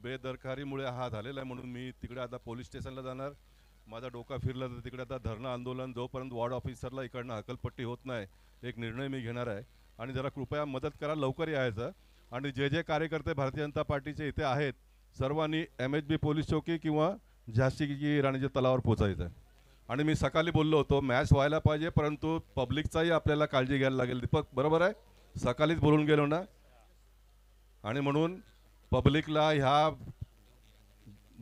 बेदरकारीमुळे हा झालेला आहे, म्हणून मी तिकडे आता पोलीस स्टेशनला जाणार. माझा डोका फिरला तर तिकडे आता धरणं आंदोलन, जोपर्यंत वॉर्ड ऑफिसरला इकडनं हकलपट्टी होत नाही एक निर्णय मी घेणार आहे. आणि जरा कृपया मदत करा, लवकर यायचं. आणि जे जे कार्यकर्ते भारतीय जनता पार्टीचे इथे आहेत सर्वांनी MHB पोलीस चौकी किंवा झाशी की राणीच्या तलावावर पोचायचं आहे. आणि मी सकाळी बोललो होतो मॅच व्हायला पाहिजे, परंतु पब्लिकचाही आपल्याला काळजी घ्यायला लागेल. दीपक बरोबर आहे, सकाळीच बोलून गेलो ना. आणि म्हणून पब्लिकला ह्या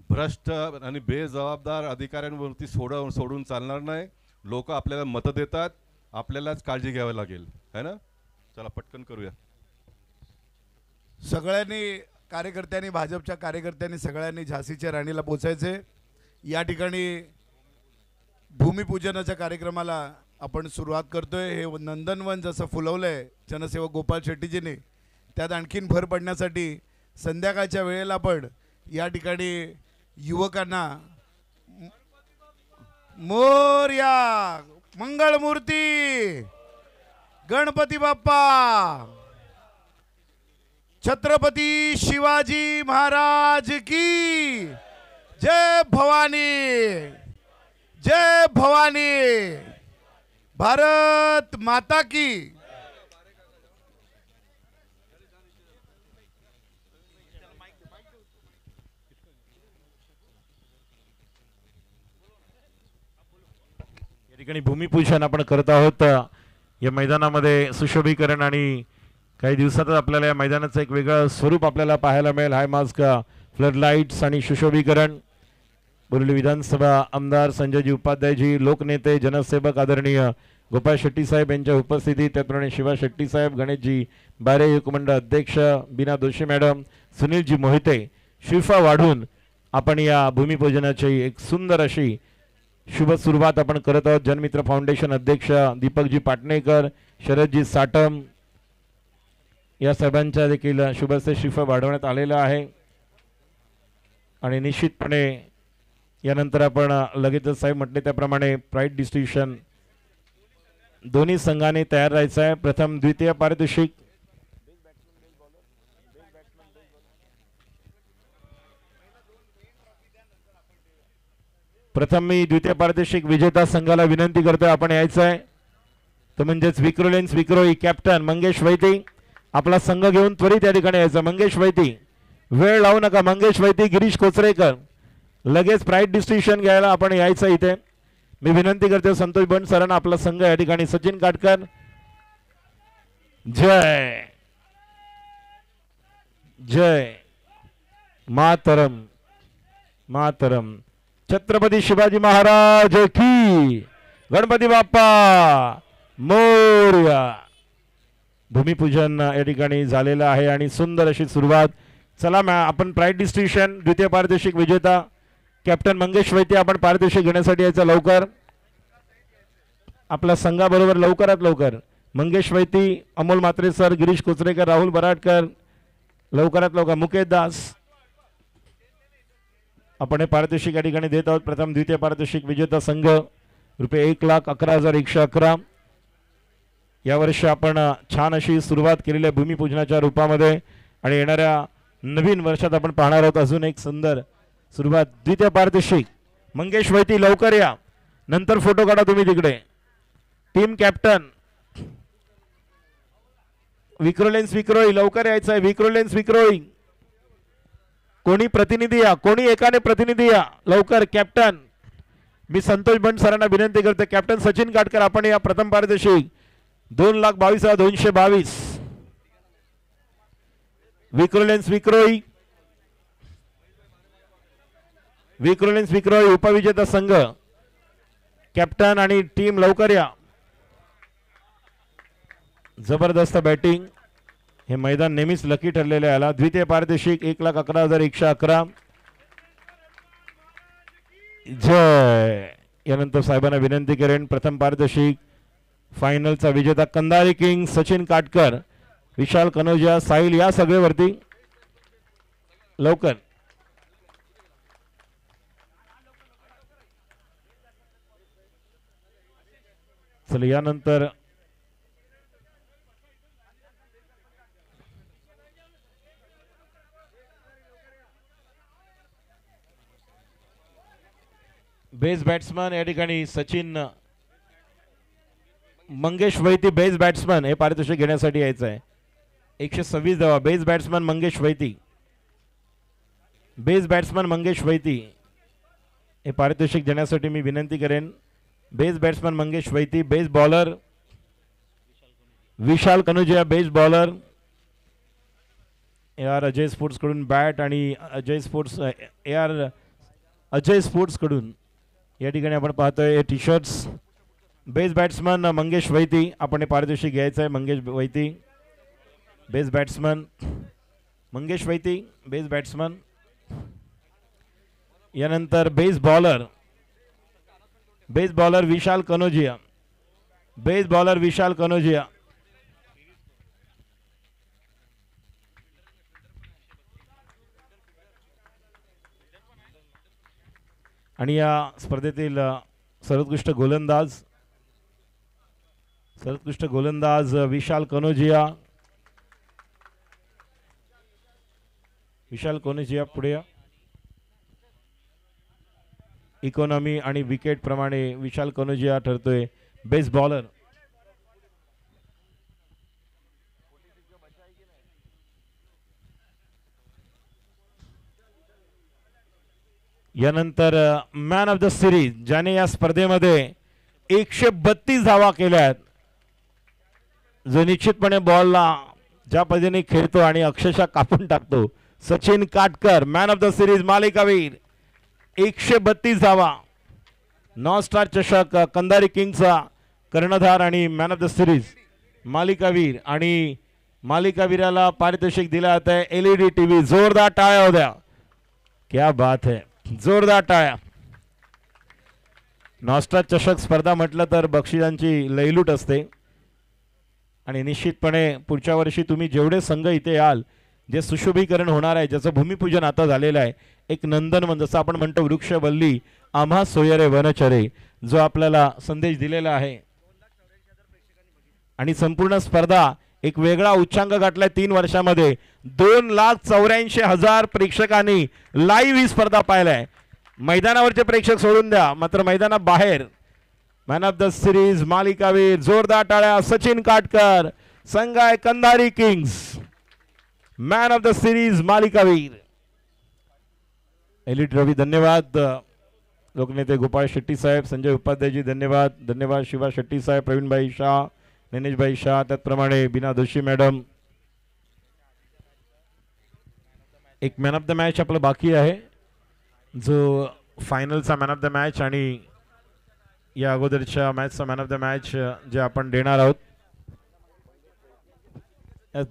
भ्रष्ट आणि बेजबाबदार अधिकाऱ्यांवरती सोडून चालणार नाही. लोक आपल्याला मतं देतात, आपल्यालाच काळजी घ्यावी लागेल, है ना. चला पटकन करूया. सगळ्यांनी कार्यकर्त्यांनी, भाजपच्या कार्यकर्त्यांनी सगळ्यांनी झाशीच्या राणीला पोचायचे. या ठिकाणी भूमिपूजनाच्या कार्यक्रमाला आपण सुरुवात करतोय. हे नंदनवन जसं फुलवलंय जनसेवक गोपाल शेट्टीजींनी, त्यात आणखीन भर पडण्यासाठी संध्याकाळच्या वेळेला पण या ठिकाणी युवकांना मोरया, मंगळमूर्ती, गणपती बाप्पा, छत्रपती शिवाजी महाराज की जय भवानी, जय भवानी, भारत माता की. या ठिकाणी भूमिपूजन आपण करत आहोत. या मैदानामध्ये सुशोभीकरण आणि काही दिवसातच आपल्याला या मैदानाचं एक वेगळं स्वरूप आपल्याला पाहायला मिळेल. हाय मास्क, फ्लड लाईट्स आणि सुशोभीकरण. बोरिवली विधानसभा आमदार संजयजी उपाध्यायजी, लोकनेते जनसेवक आदरणीय गोपाळ शेट्टी साहेब यांच्या उपस्थितीत, त्याचप्रमाणे शिवा शेट्टी साहेब, गणेशजी बारे, युवकमंडळ अध्यक्ष बीना दोशी मॅडम, सुनीलजी मोहिते, श्रीफा वाढून आपण या भूमिपूजनाची एक सुंदर अशी शुभ सुरुवात आपण करत आहोत. जनमित्र फाउंडेशन अध्यक्ष दीपकजी पाटणेकर, शरदजी साटम या साहेबांच्या देखील शुभस्य श्रीफळ वाढवण्यात आलेला आहे. आणि निश्चितपणे यानंतर आपण लगेचच साहेब म्हटले त्याप्रमाणे प्राईड डिस्ट्रीब्युशन दोन्ही संघाने तयार राहायचं आहे. प्रथम द्वितीय पारितोषिक मी द्वितीय पारितोषिक विजेता संघाला विनंती करतोय आपण यायचं आहे. तर म्हणजेच विक्रोलेन्स विक्रोई कॅप्टन मंगेश वैती आपला संघ घेऊन त्वरित या ठिकाणी यायचं. मंगेश वैती, वेळ लावू नका. मंगेश वैती, गिरीश कोचरेकर, लगेच प्राईड डिस्ट्रीब्युशन घ्यायला आपण यायचं इथे. मी विनंती करतो संतोष बंड सरांना आपला संघ या ठिकाणी. सचिन काटकर, जय जय मातरम, मातरम. छत्रपती शिवाजी महाराज की, गणपती बाप्पा मोरया. भूमिपूजन या ठिकाणी झालेलं आहे आणि सुंदर अशी सुरुवात. चला आपण प्राईड डिस्ट्रीब्युशन द्वितीय पारितोषिक विजेता कॅप्टन मंगेश वैती आपण पारितोषिक घेण्यासाठी यायचं लवकर. आपल्या संघाबरोबर लवकरात लवकर मंगेश वैती, अमोल म्हात्रे सर, गिरीश कोचरेकर, राहुल बराडकर, लवकरात लवकर मुकेश दास आपण हे पारितोषिक या ठिकाणी देत आहोत. प्रथम द्वितीय पारितोषिक विजेता संघ ₹1,11,111. यावर्षी आपण छान अशी सुरुवात केलेली आहे भूमिपूजनाच्या रूपामध्ये आणि येणाऱ्या नवीन वर्षात आपण पाहणार आहोत अजून एक सुंदर सुरुवात. द्वितीय पारितोषिक मंगेश वैती, लवकर या, नंतर फोटो काढा तुम्ही तिकडे. टीम कॅप्टन विक्रोलेन्स विक्रोई, लवकर यायचं आहे. विक्रोलेन्स विक्रोई, कोणी प्रतिनिधी या, कोणी एकाने प्रतिनिधी या लवकर. कॅप्टन मी संतोष बंड सरांना विनंती करते. कॅप्टन सचिन काटकर आपण या. प्रथम पारितोषिक 2,22,222. विक्रोलेन्स विक्रोई, विक्रोलेन्स विक्रोई उपविजेता संघ कॅप्टन आणि टीम लवकर या. जबरदस्त बॅटिंग. हे मैदान नेहमीच लकी ठरलेले आहे. द्वितीय पारितोषिक 1,11,111. जय. यानंतर साहेबांना विनंती करेन प्रथम पारितोषिक फायनलचा विजेता कंधारी किंग सचिन काटकर, विशाल कनोजिया, साहिल या सगळे वरती लवकर. चल यानंतर बेस्ट बॅट्समन या ठिकाणी सचिन मंगेश वैती बेस्ट बॅट्समन हे पारितोषिक घेण्यासाठी यायचं आहे. 126 धावा. Best batsman Mangesh Vaiti. Best batsman Mangesh Vaiti हे पारितोषिक देण्यासाठी मी विनंती करेन. Best batsman Mangesh Vaiti. Best bowler Vishal Kanujiya. Best bowler AR Ajay sports कडून बॅट आणि Ajay sports AR Ajay sports कडून या ठिकाणी आपण पाहतोय हे T shirts. Best batsman Mangesh Vaiti आपण हे पारितोषिक घ्यायचं आहे. Mangesh Vaiti best batsman Mangesh Vaiti best batsman. यानंतर बेस्ट बॉलर विशाल कनोजिया. बेस्ट बॉलर विशाल कनोजिया. आणि या स्पर्धेतील सर्वोत्कृष्ट गोलंदाज विशाल कनोजिया. विशाल कनोजिया पुढे या. इकॉनॉमी आणि विकेट प्रमाणे विशाल कनोजिया ठरतोय बेस्ट बॉलर. यानंतर मॅन ऑफ द सिरीज ज्याने या स्पर्धेमध्ये 132 धावा केल्यात, जो निश्चितपणे बॉलला ज्या पद्धतीने खेळतो आणि अक्षरशः कापून टाकतो, Sachin Katkar man of the series मालिकावीर. 132 धावा. नॉन स्टार चषक कंधारी किंग्सचा कर्णधार आणि मॅन ऑफ द सिरीज मालिकावीर. आणि मालिकावीराला पारितोषिक दिलं जात आहे LED TV. जोरदार टाळ्या हो द्या. क्या बात है. जोरदार टाळ्या. नॉस्टार चषक स्पर्धा म्हटलं तर बक्षिसांची लयलूट असते आणि निश्चितपणे पुढच्या वर्षी तुम्ही जेवढे संघ इथे याल, जे सुशोभीकरण होणार आहे, ज्याचं भूमिपूजन आता झालेलं आहे, एक नंदनवन जसं आपण म्हणतो वृक्षवल्ली आम्हा सोयरे वनचरे, जो आपल्याला संदेश दिलेला आहे. आणि संपूर्ण स्पर्धा एक वेगळा उच्चांक गाठलाय. 3 वर्षामध्ये 2,84,000 प्रेक्षकांनी लाईव्ह ही स्पर्धा पाहिलाय. मैदानावरचे प्रेक्षक सोडून द्या, मात्र मैदानाबाहेर मॅन ऑफ द सिरीज मालिकावीर. जोरदार टाळ्या. सचिन काटकर संघ आहे Kandhari Kings man of the series मालिकावीर. एलिट रवी धन्यवाद. लोकनेते गोपाळ शेट्टी साहेब, संजय उपाध्यायजी धन्यवाद. धन्यवाद शिवा शेट्टी साहेब, प्रवीणभाई शाह, नैनेशभाई शाह, त्याचप्रमाणे बीना दोशी मॅडम. एक मॅन ऑफ द मॅच आपलं बाकी आहे, जो फायनलचा मॅन ऑफ द मॅच आणि या अगोदरच्या मॅचचा मॅन ऑफ द मॅच जे आपण देणार आहोत.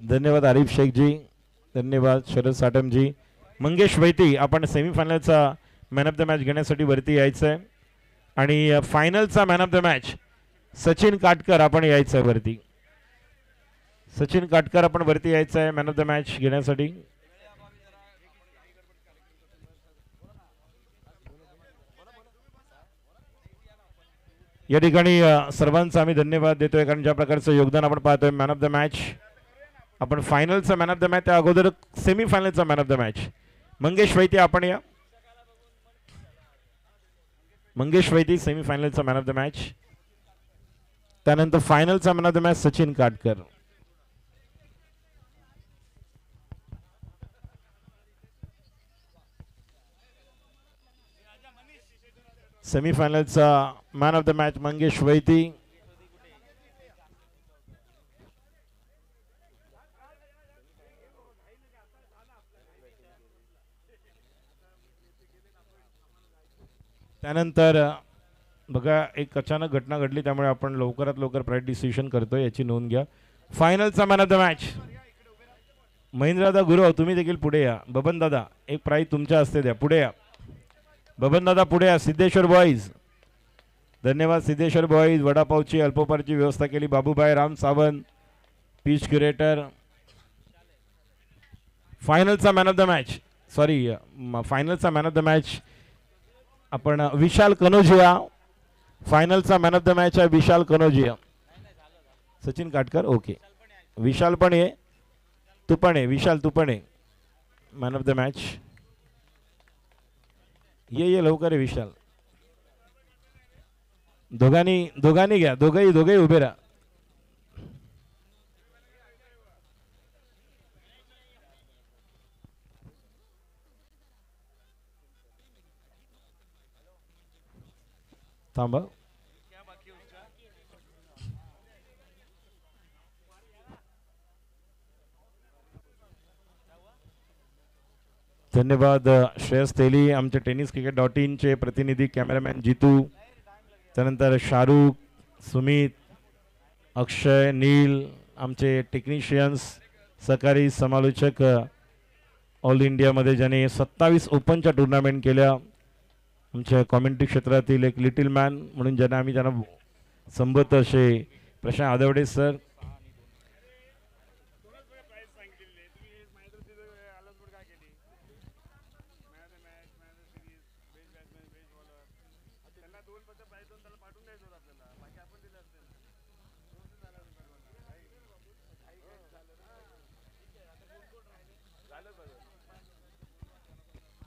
धन्यवाद आरिफ शेखजी, धन्यवाद शरद साटमजी. मंगेश वैती आपण सेमीफायनलचा मॅन ऑफ द मॅच घेण्यासाठी वरती यायचं आहे आणि फायनलचा man of the match Sachin Katkar आपण यायचं आहे वरती. सचिन काटकर आपण वरती यायचं आहे मॅन ऑफ द मॅच घेण्यासाठी. या ठिकाणी सर्वांचा आम्ही धन्यवाद देतोय, कारण ज्या प्रकारचं योगदान आपण पाहतोय. मॅन ऑफ द मॅच आपण फायनलचा मॅन ऑफ द मॅच, त्या अगोदर सेमीफायनलचा man of the match Mangesh Vaiti आपण या. मंगेश वैती सेमीफायनलचा मॅन ऑफ द मॅच. त्यानंतर फायनलचा man of the match Sachin Katkar. सेमीफायनलचा man of the match Mangesh Vaiti. त्यानंतर बघा, एक अचानक घटना घडली, त्यामुळे आपण लवकरात लवकर प्राईट डिसिशन करतोय, याची नोंद घ्या. फायनलचा मॅन ऑफ द मॅच महेंद्रदादा गुरव, तुम्ही देखील पुढे या. बबन दादा, एक प्राईज तुमच्या हस्ते द्या, पुढे या. बबन दादा पुढे या. सिद्धेश्वर बॉईज धन्यवाद. सिद्धेश्वर बॉईज वडापावची अल्पोपारची व्यवस्था केली. Babubhai Ram Sawant pitch curator. फायनलचा man of the match, sorry फायनलचा मॅन ऑफ द मॅच आपण विशाल कनोजिया. फायनलचा मॅन ऑफ द मॅच आहे विशाल कनोजिया. सचिन काटकर ओके. विशाल पण ये, तू पण आहे विशाल, तू पण आहे मॅन ऑफ द मॅच. ये लवकर आहे विशाल. दोघांनी घ्या, दोघंही उभे राहा. थांबा. धन्यवाद श्रेयस तेली, आमचे टेनिस क्रिकेट .in प्रतिनिधी, कॅमेरामॅन जितू, त्यानंतर शाहरुख, सुमित, अक्षय, नील, आमचे टेक्निशियन्स, सहकारी समालोचक, ऑल इंडियामध्ये ज्याने 27 ओपनच्या टुर्नामेंट केल्या, आमच्या कॉमेंट्री क्षेत्रातील एक लिटिल मॅन म्हणून ज्यांना आम्ही त्यांना संबोधतो असे प्रशांत आदवडे सर.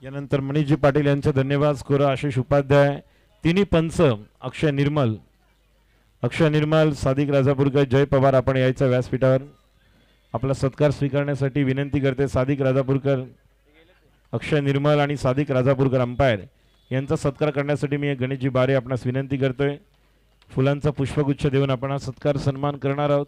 यानंतर मनीषजी पाटील यांचे धन्यवाद. स्कोर आशिष उपाध्याय. तिन्ही पंच अक्षय निर्मल, सादिक राजापूरकर, जय पवार आपण यायचं व्यासपीठावर. आपला सत्कार स्वीकारण्यासाठी विनंती करते सादिक राजापूरकर, अक्षय निर्मल आणि सादिक राजापूरकर अंपायर यांचा सत्कार करण्यासाठी मी गणेशजी बारे आपणास विनंती करतोय. फुलांचा पुष्पगुच्छ देऊन आपण हा सत्कार सन्मान करणार आहोत.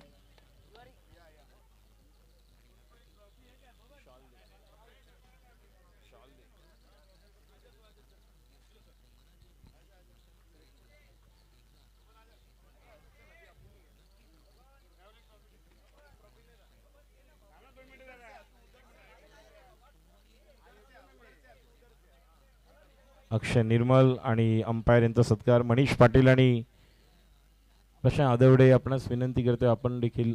अक्षय निर्मल आणि अंपायर यांचा सत्कार. मनीष पाटील आणि प्रशांत आदवडे आपणास विनंती करतोय आपण देखील.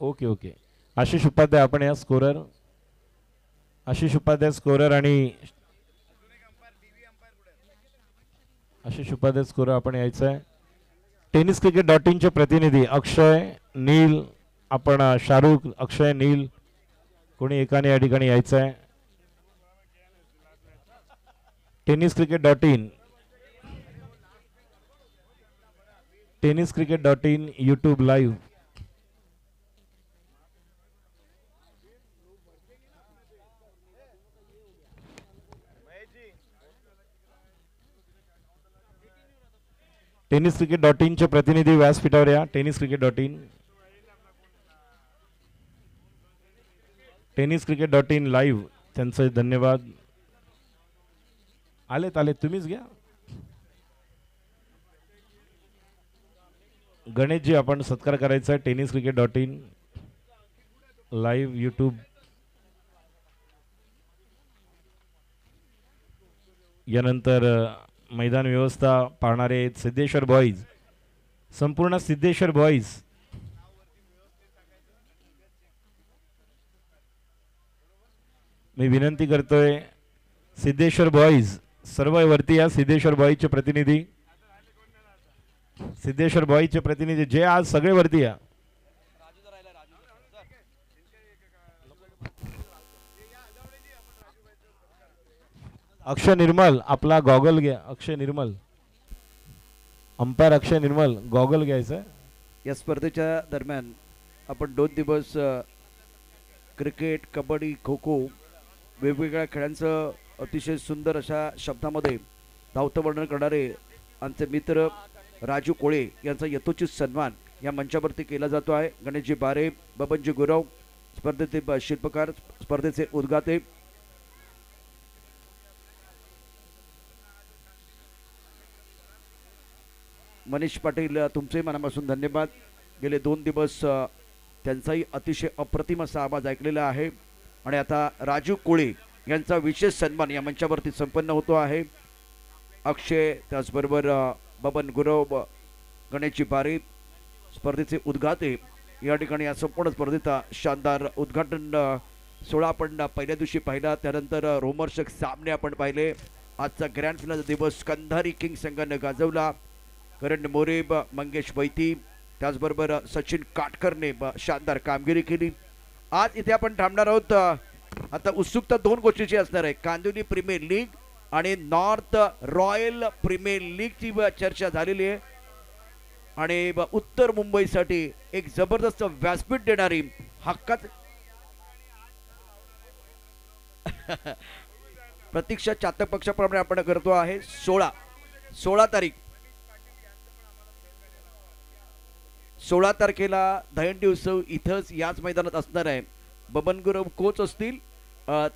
ओके. आशिष उपाध्याय आपण या स्कोरर. आशिष उपाध्याय स्कोरर आणि आशिष उपाध्याय स्कोरर आपण यायचं आहे. टेनिस क्रिकेट .in प्रतिनिधी अक्षय, नील, आपण शाहरुख, अक्षय, नील कोणी एकाने या ठिकाणी यायचं आहे. Tennis cricket .in YouTube live. Tennis cricket .in प्रतिनिधी व्यासपीठावर या. टेनिस क्रिकेट .in लाईव्ह त्यांचे धन्यवाद. आले तुम्हीच घ्या. गणेशजी आपण सत्कार करायचा आहे. Tennis cricket .in live YouTube. यानंतर मैदान व्यवस्था पाहणारे सिद्धेश्वर बॉईज, संपूर्ण सिद्धेश्वर बॉईज. मी विनंती करतोय सिद्धेश्वर बॉईज सर्व वरती या. सिद्धेश्वर बॉईजचे प्रतिनिधी, सिद्धेश्वर बॉईजचे प्रतिनिधी जे आज सगळे वरती या. अक्षय निर्मल आपला गॉगल घ्या. अक्षय निर्मल अंपायर, अक्षय निर्मल गॉगल घ्यायचं. या स्पर्धेच्या दरम्यान आपण 2 दिवस क्रिकेट, कबड्डी, खो खो वेगवेगळ्या खेळांचं अतिशय सुंदर अशा शब्दामध्ये धावतं वर्णन करणारे आमचे मित्र राजू कोळे यांचा यथोचित सन्मान या मंचावरती केला जातो आहे. गणेशजी बारे, बबनजी गुरव स्पर्धेचे शिल्पकार, स्पर्धेचे उद्घाते. मनीष पाटील तुमचे मनापासून धन्यवाद. गेले 2 दिवस त्यांचाही अतिशय अप्रतिम असा आवाज ऐकलेला आहे. आणि आता राजू कोळे यांचा विशेष सन्मान या मंचावरती संपन्न होतो आहे. अक्षय, त्याचबरोबर बबन गुरव, गणेशजी बारे स्पर्धेचे उद्घाते या ठिकाणी या संपूर्ण स्पर्धेचा शानदार उद्घाटन सोहळा आपण पहिल्या दिवशी पाहिला. त्यानंतर रोमहर्षक सामने आपण पाहिले. आजचा ग्रँड फिनाल दिवस कंधारी किंग संघाने गाजवला. करण मोरे, मंगेश वैती, त्याचबरोबर सचिन काटकरने शानदार कामगिरी केली. आज इथे आपण थांबणार आहोत. आता उत्सुकता 2 गोष्टीची असणार आहे. कांदिवली प्रीमियर लीग आणि नॉर्थ रॉयल प्रीमियर लीगची चर्चा झालेली आहे. आणि उत्तर मुंबईसाठी एक जबरदस्त व्यासपीठ देणारी हक्कात प्रतीक्षा चातक पक्षाप्रमाणे आपण करतो आहे 16 तारीख 16 तारखेला दहीहंडी उत्सव इथंच याच मैदानात असणार आहे. बबन गुरव कोच असतील,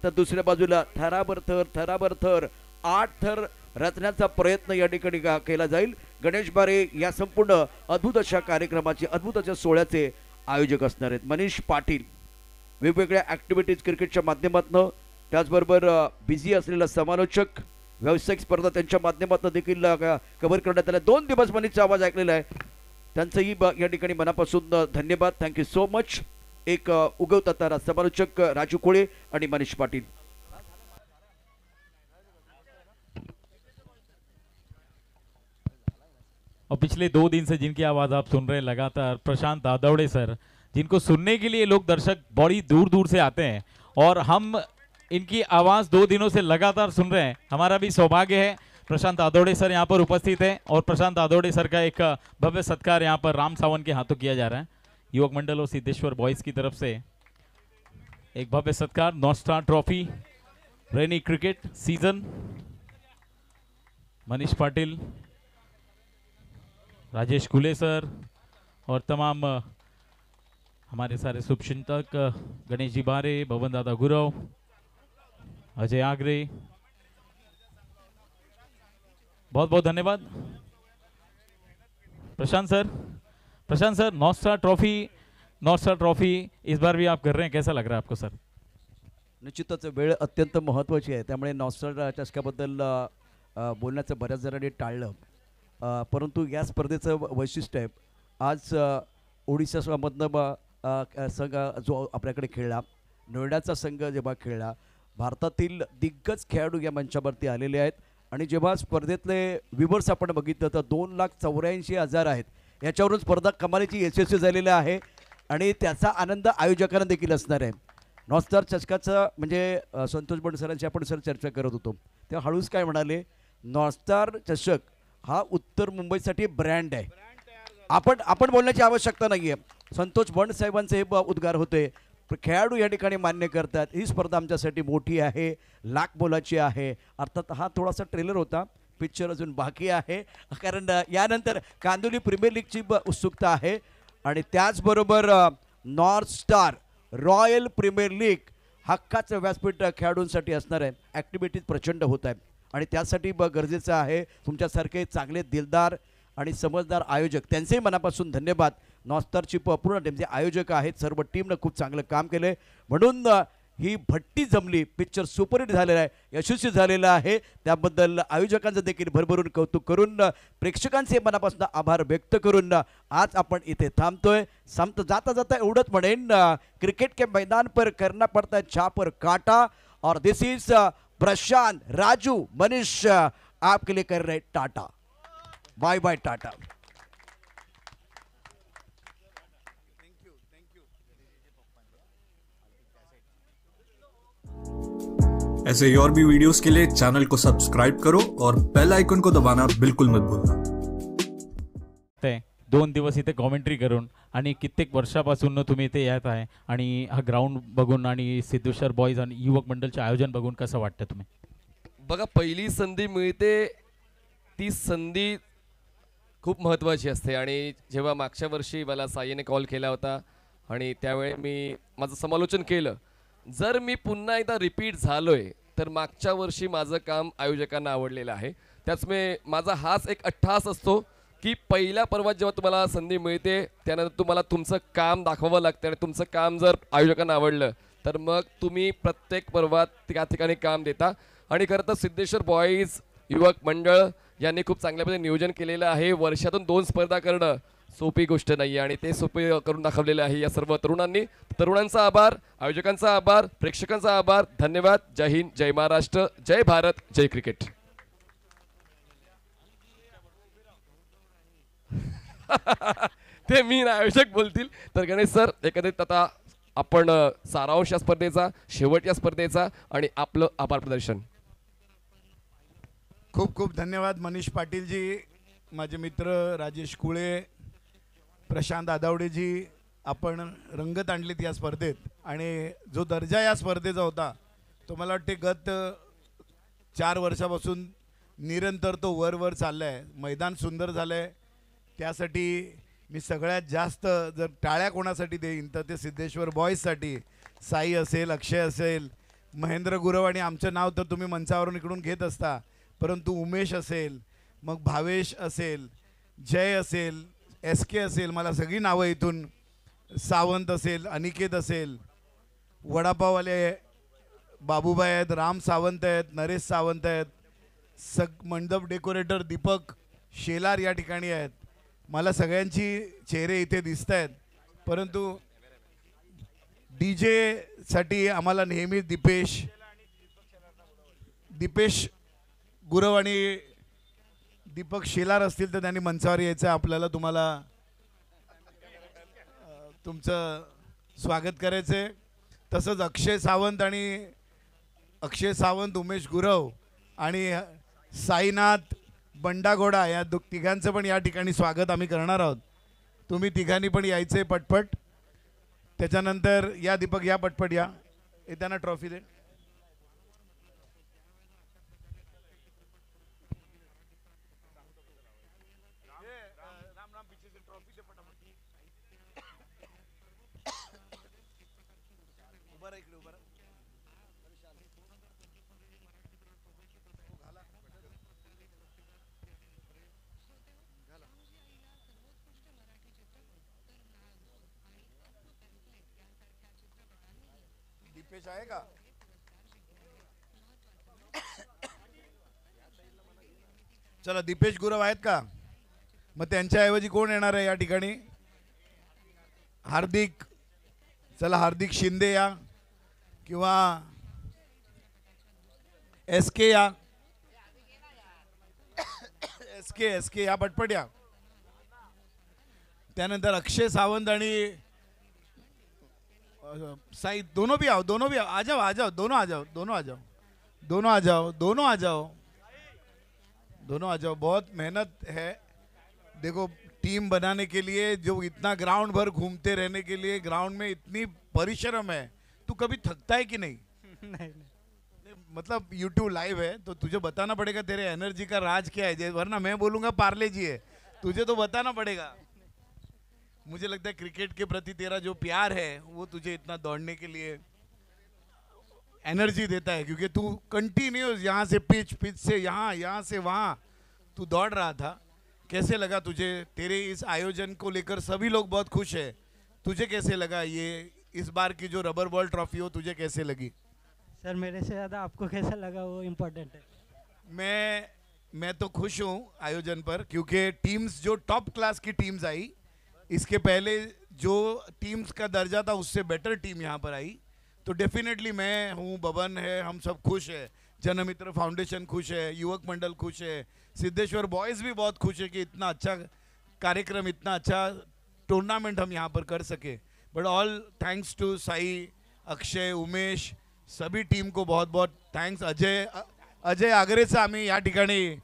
तर दुसऱ्या बाजूला थराबर थर 8 थर रचण्याचा प्रयत्न या ठिकाणी केला जाईल. गणेश बारे या संपूर्ण अद्भुत अशा कार्यक्रमाचे अद्भुत अशा सोहळ्याचे आयोजक असणार आहेत. मनीष पाटील वेगवेगळ्या ऍक्टिव्हिटीज क्रिकेटच्या माध्यमातून, त्याचबरोबर बिझी असलेला समालोचक, व्यावसायिक स्पर्धा त्यांच्या माध्यमातून देखील कव्हर करण्यात आल्या. 2 दिवस मनीषचा आवाज ऐकलेला आहे, त्यांचंही या ठिकाणी मनापासून धन्यवाद. Thank you so much. एक उगवता समालोचक राजू कोळे आणि मनीष पाटील. और पिछले 2 दिन से जिनकी आवाज़ आप सुन रहे हैं लगातार, प्रशांत दादौड़े सर, जिनको सुनने के लिए लोग दर्शक बड़ी दूर दूर से आते हैं और हम इनकी आवाज़ 2 दिनों से लगातार सुन रहे हैं. हमारा भी सौभाग्य है प्रशांत दादौड़े सर यहाँ पर उपस्थित हैं और प्रशांत दादौड़े सर का एक भव्य सत्कार यहाँ पर राम सावंत के हाथों किया जा रहा है. युवक मंडल और सिद्धेश्वर बॉयज़ की तरफ से एक भव्य सत्कार. North Star trophy rainy cricket season, Manish Patil, Rajesh कुले सर और तमाम हमारे सारे शुभचिंतक, गणेश जी बारे, भवन दादा गुरव, अजय आगरे, बहुत बहुत धन्यवाद. Prashant sir North Star trophy इस बार भी आप कर रहे हैं, कैसा लग रहा है आपको सर? निश्चितच वेळ अत्यंत महत्त्वाची आहे, त्यामुळे नॉस्टर चषकाबद्दल बोलण्याचं बऱ्याच जणांनी टाळलं. परंतु या स्पर्धेचं वैशिष्ट्य आहे, आज ओडिशामधनं संघ जो आपल्याकडे खेळला, नोएडाचा संघ जेव्हा खेळला, भारतातील दिग्गज खेळाडू या मंचावरती आलेले आहेत. आणि जेव्हा स्पर्धेतले व्ह्यूवर्स आपण बघितलं तर 2,84,000 आहेत. याच्यावरून स्पर्धा कमालीची यशस्वी झालेली आहे आणि त्याचा आनंद आयोजकांना देखील असणार आहे. नॉस्टार चषकाचं म्हणजे संतोष बंड सरांची आपण सर चर्चा करत होतो तेव्हा हळूच काय म्हणाले, नॉस्टार चषक हा उत्तर मुंबईसाठी ब्रँड आहे. आपण बोलण्याची आवश्यकता नाही आहे. संतोष बंड साहेबांचे हे उद्गार होते, खेळाडू या ठिकाणी मान्य करतात ही स्पर्धा आमच्यासाठी मोठी आहे, लाख मोलाची आहे. अर्थात हा थोडासा ट्रेलर होता, पिक्चर अजून बाकी आहे, कारण यानंतर कांदिवली प्रीमियर लीगची उत्सुकता आहे. आणि त्याचबरोबर North Star Royal Premier League हक्काचं व्यासपीठ खेळाडूंसाठी असणार आहे. ॲक्टिव्हिटीज प्रचंड होत आहेत आणि त्यासाठी गरजेचं आहे तुमच्यासारखे चांगले दिलदार आणि समजदार आयोजक, त्यांचेही मनापासून धन्यवाद. नॉस्टारची पूर्ण टीम जे आयोजक आहेत सर्व टीमनं खूप चांगलं काम केलं आहे, म्हणून ही भट्टी जमली. पिक्चर सुपरहिट झालेला आहे, यशस्वी झालेला आहे. त्याबद्दल आयोजकांचं देखील भरभरून कौतुक करून प्रेक्षकांचे मनापासून आभार व्यक्त करून आज आपण इथे थांबतोय. जाता जाता एवढंच म्हणेन, क्रिकेट के मैदान पर करना पड़ता है छापर काटा और दिस इज प्रशांत, राजू, मनीष आपके लिए कर रहे टाटा. Bye bye Tata. ऐसे और भी वीडियोस के लिए चैनल को सब्सक्राइब करो और बेल आइकन को दबाना बिल्कुल मत भूलना. 2 दिवस इथे कॉमेंट्री करून आणि कित्येक वर्षापासून तुम्ही इथे येत आहे आणि हा ग्राउंड बघून आणि सिद्धेश्वर बॉयज आणि युवक मंडळचे आयोजन बघून कसं वाटतं तुम्ही? बघा, पहिली संधी मिळते ती संधी खूप महत्त्वाची असते. आणि जेव्हा मागच्या वर्षी मला साईने कॉल केला होता आणि त्यावेळी मी माझं समालोचन केलं, जर मी पुन्हा एकदा रिपीट झालोय तर मागच्या वर्षी माझं काम आयोजकांना आवडलेलं आहे. त्याचमुळे माझा हाच एक अट्टहास असतो की पहिल्या पर्वात जेव्हा तुम्हाला संधी मिळते त्यानंतर तुम्हाला तुमचं काम दाखवावं लागतं आणि तुमचं काम जर आयोजकांना आवडलं तर मग तुम्ही प्रत्येक पर्वात त्या ठिकाणी काम देता. आणि खरं तर सिद्धेश्वर बॉईज युवक मंडळ यांनी खूप चांगल्या पद्धतीने नियोजन केलेलं आहे. वर्षातून 2 स्पर्धा करणं सोपी गोष्ट नाही आणि ते सोपे करून दाखवलेले आहे या सर्व तरुणांनी. तरुणांचा आभार, आयोजकांचा आभार, प्रेक्षकांचा आभार. धन्यवाद. जय हिंद, जय महाराष्ट्र, जय भारत, जय क्रिकेट. ते मी आयोजक बोलतील तर गणेश सर एकंदरीत आता आपण सारांश या स्पर्धेचा, शेवट या स्पर्धेचा आणि आपलं आभार प्रदर्शन. खूप खूप धन्यवाद मनीष पाटीलजी, माझे मित्र राजेश कुळे, प्रशांत आदावडेजी आपण रंगत आणलीत या स्पर्धेत आणि जो दर्जा या स्पर्धेचा होता तो मला वाटते गत 4 वर्षापासून निरंतर तो वर चालला आहे. मैदान सुंदर झालं आहे. त्यासाठी मी सगळ्यात जास्त जर टाळ्या कोणासाठी देईन तर ते सिद्धेश्वर बॉईजसाठी. साई असेल, अक्षय असेल, महेंद्र गुरव आणि आमचं नाव तर तुम्ही मंचावरून इकडून घेत असता, परंतु उमेश असेल, मग भावेश असेल, जय असेल, SK असेल, मला सगळी नावं इथून, सावंत असेल, अनिकेत असेल, वडापाववाले बाबूबाई आहेत, राम सावंत आहेत, नरेश सावंत आहेत, मंडप डेकोरेटर दीपक शेलार या ठिकाणी आहेत. मला सगळ्यांची चेहरे इथे दिसत आहेत, परंतु DJ साठी आम्हाला नेहमी दीपेश गुरव आणि दीपक शेलार असतील तर त्यांनी मंचावर यायचं. आपल्याला तुम्हाला तुमचं स्वागत करायचं आहे. तसंच अक्षय सावंत, उमेश गुरव आणि साईनाथ बंडागोडा या तिघांचं पण या ठिकाणी स्वागत आम्ही करणार आहोत. तुम्ही तिघांनी पण यायचे पटपट. त्याच्यानंतर या दीपक या पटपट या, येताना ट्रॉफी दे. दीपेश आहे का? चला, दीपेश गुरव आहेत का? मग त्यांच्याऐवजी कोण येणार आहे या ठिकाणी? हार्दिक. चला, हार्दिक शिंदे या किंवा SK या. SK या पटपट या. त्यानंतर अक्षय सावंत आणि साई दोनों भी आओ. आ जाओ. दोनों आ जाओ. बहुत मेहनत है. देखो, टीम बनाने के लिए जो इतना ग्राउंड भर घूमते रहने के लिए ग्राउंड में इतनी परिश्रम है. तू कभी थकता है कि नहीं? नहीं. मतलब YouTube लाइव है तो तुझे बताना पड़ेगा तेरे एनर्जी का राज क्या है, वरना मैं बोलूंगा पार्ले जी है. तुझे तो बताना पड़ेगा. मुझे लगता है क्रिकेट के प्रति तेरा जो प्यार है वो तुझे इतना दौड़ने के लिए एनर्जी देता है, क्योंकि तू कंटिन्यूस यहाँ से पिच से यहाँ से वहाँ तू दौड़ रहा था. कैसे लगा तुझे? तेरे इस आयोजन को लेकर सभी लोग बहुत खुश है. तुझे कैसे लगा ये इस बार की जो रबर बॉल ट्रॉफी हो, तुझे कैसे लगी? सर, मेरे से ज़्यादा आपको कैसा लगा वो इम्पोर्टेंट है. मैं तो खुश हूँ आयोजन पर, क्योंकि टीम्स जो टॉप क्लास की टीम्स आई, इसके पहले जो टीम्स का दर्जा था उससे बेटर टीम यहाँ पर आई. तो डेफिनेटली मैं हूँ, बबन है, हम सब खुश है. जनमित्र फाउंडेशन खुश है, युवक मंडल खुश है, सिद्धेश्वर बॉयज़ भी बहुत खुश है कि इतना अच्छा कार्यक्रम, इतना अच्छा टूर्नामेंट हम यहाँ पर कर सके. But all thanks to Sai, Akshay, Umesh, सभी टीम को बहुत बहुत थैंक्स. अजय आगरेचं आम्ही या ठिकाणी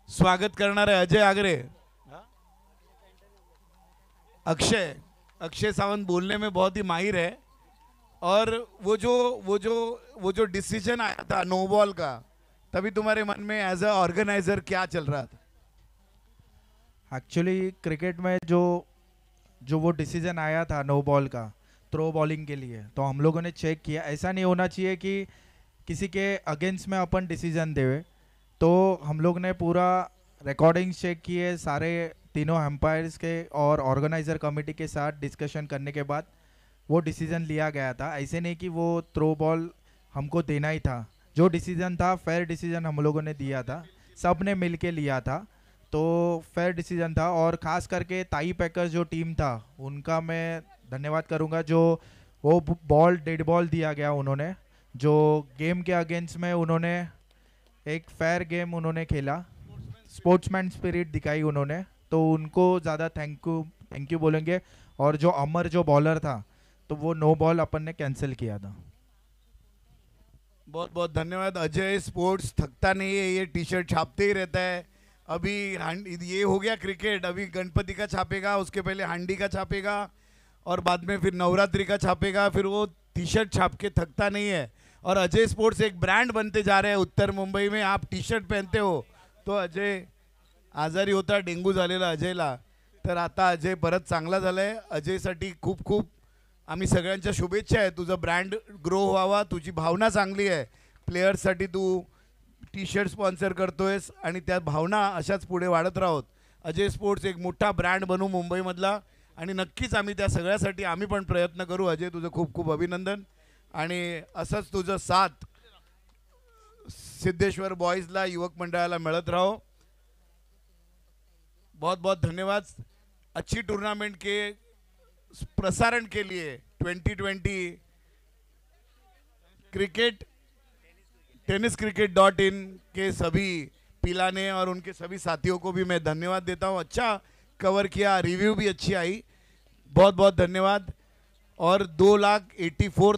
स्वागत करणार आहे. अजय आगरे. अक्षय सावंत बोलने में बहुत ही माहिर है. और वो जो डिसीजन आया था नो बॉल का, तभी तुम्हारे मन में एज अ ऑर्गेनाइजर क्या चल रहा था? एक्चुअली क्रिकेट में जो वो डिसीजन आया था नो बॉल का थ्रो बॉलिंग के लिए, तो हम लोगों ने चेक किया. ऐसा नहीं होना चाहिए कि किसी के अगेंस्ट में अपन डिसीजन देवे. तो हम लोग ने पूरा रिकॉर्डिंग चेक किए सारे तीनों एम्पायर्स के और ऑर्गेनाइजर कमेटी के साथ डिस्कशन करने के बाद वो डिसीजन लिया गया था. ऐसे नहीं कि वो थ्रो बॉल हमको देना ही था. जो डिसीजन था फेयर डिसीजन हम लोगों ने दिया था, सब ने मिल के लिया था, तो फेयर डिसीजन था. और ख़ास करके ताई पैकर्स जो टीम था उनका मैं धन्यवाद करूंगा. जो वो बॉल डेड बॉल दिया गया उन्होंने, जो गेम के अगेंस्ट में उन्होंने एक फेयर गेम उन्होंने खेला, स्पोर्ट्समैन स्पिरिट दिखाई उन्होंने, तो उनको ज़्यादा थैंक यू बोलेंगे. और जो अमर जो बॉलर था, तो वो नो बॉल अपन ने कैंसिल किया था. बहुत बहुत धन्यवाद. अजय स्पोर्ट्स थकता नहीं है, ये टी शर्ट छापते ही रहता है. अभी ये हो गया क्रिकेट, अभी गणपति का छापेगा, उसके पहले हांडी का छापेगा और बाद में फिर नवरात्रि का छापेगा, फिर वो टी शर्ट छाप के थकता नहीं है। और अजय स्पोर्ट्स एक ब्रांड बनते जा रहे हैं उत्तर मुंबई में। आप टी शर्ट पहनते हो तो अजय आजारी होता, डेंगू झालेला अजयला, तर आता अजय परत चांगला झाला आहे। अजयसाठी खूप खूप आम्ही सगळ्यांच्या शुभेच्छा आहे। तुझं ब्रँड ग्रो व्हावा, तुझी भावना चांगली आहे, प्लेयर्ससाठी तू टी शर्ट स्पॉन्सर करतोयस आणि त्या भावना अशाच पुढे वाढत राहोत। अजय स्पोर्ट्स एक मोठा ब्रँड बनू मुंबईमधला आणि नक्कीच आम्ही त्या सगळ्यासाठी आम्ही पण प्रयत्न करू। अजय तुझं खूप खूप अभिनंदन आणि असंच तुझं साथ सिद्धेश्वर बॉयजला युवक मंडळाला मिळत राहो। बहुत बहुत धन्यवाद। अच्छी टूर्नामेंट के प्रसारण के लिए 2020 क्रिकेट tenniscricket.in के सभी पिलाने और उनके सभी साथियों को भी मैं धन्यवाद देता हूँ। अच्छा कवर किया, रिव्यू भी अच्छी आई, बहुत बहुत धन्यवाद। और 2,84,000